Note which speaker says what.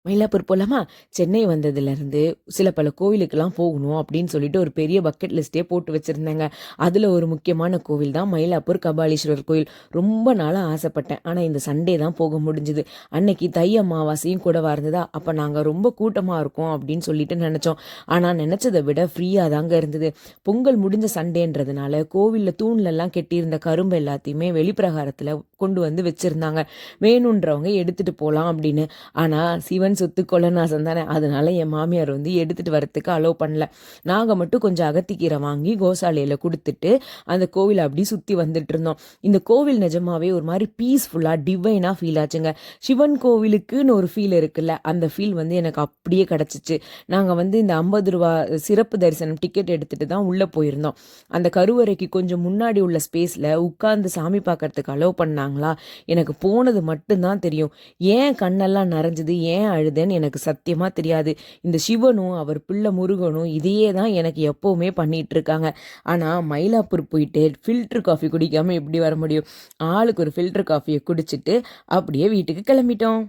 Speaker 1: மயிலாப்பூர் போலாமா? சென்னை வந்ததுலேருந்து சில பல கோவிலுக்கெல்லாம் போகணும் அப்படின்னு சொல்லிட்டு ஒரு பெரிய பக்கெட் லிஸ்ட்டே போட்டு வச்சுருந்தேங்க. அதில் ஒரு முக்கியமான கோவில் தான் மயிலாப்பூர் கபாலீஸ்வரர் கோயில். ரொம்ப நாளாக ஆசைப்பட்டேன். ஆனால் இந்த சண்டே தான் போக முடிஞ்சுது. அன்னைக்கு தை அமாவாசையும் கூடவா இருந்ததா, அப்போ நாங்கள் ரொம்ப கூட்டமாக இருக்கோம் அப்படின்னு சொல்லிட்டு நினச்சோம். ஆனால் நினச்சதை விட ஃப்ரீயாக தாங்க இருந்தது. பொங்கல் முடிஞ்ச சண்டேன்றதுனால கோவிலில் தூண்லெல்லாம் கெட்டியிருந்த கரும்பு எல்லாத்தையுமே வெளிப்பிரகாரத்தில் கொண்டு வந்து வச்சுருந்தாங்க. வேணுன்றவங்க எடுத்துகிட்டு போகலாம் அப்படின்னு. ஆனால் சிவன் சொத்து கொலநாசம் தானே, அதனால என் மாமியார் வந்து எடுத்துகிட்டு வரத்துக்கு அலோவ் பண்ணல. நாங்கள் மட்டும் கொஞ்சம் அகத்திக்கீரை வாங்கி கோசாலையில் கொடுத்துட்டு அந்த கோவிலை அப்படி சுற்றி வந்துட்டு இருந்தோம். இந்த கோவில் நிஜமாவே ஒரு மாதிரி பீஸ்ஃபுல்லாக டிவைனாக ஃபீல் ஆச்சுங்க. சிவன் கோவிலுக்குன்னு ஒரு ஃபீல் இருக்குல்ல, அந்த ஃபீல் வந்து எனக்கு அப்படியே கிடச்சிச்சு. நாங்கள் வந்து இந்த 50 ரூபா சிறப்பு தரிசனம் டிக்கெட் எடுத்துகிட்டு தான் உள்ளே போயிருந்தோம். அந்த கருவறைக்கு கொஞ்சம் முன்னாடி உள்ள ஸ்பேஸில் உட்கார்ந்து சாமி பார்க்கறதுக்கு அலோவ் பண்ணாங்களா, எனக்கு போனது மட்டும்தான் தெரியும். ஏன் கண்ணெல்லாம் நிறைஞ்சது, ஏன் அழுதேன்னு எனக்கு சத்தியமாக தெரியாது. இந்த சிவனும் அவர் பிள்ளை முருகனும் இதையே தான் எனக்கு எப்போவுமே பண்ணிகிட்டு இருக்காங்க. ஆனால் மயிலாப்பூர் போயிட்டு ஃபில்டர் காஃபி குடிக்காமல் எப்படி வர முடியும்? ஆளுக்கு ஒரு ஃபில்டர் காஃபியை குடிச்சிட்டு அப்படியே வீட்டுக்கு கிளம்பிட்டோம்.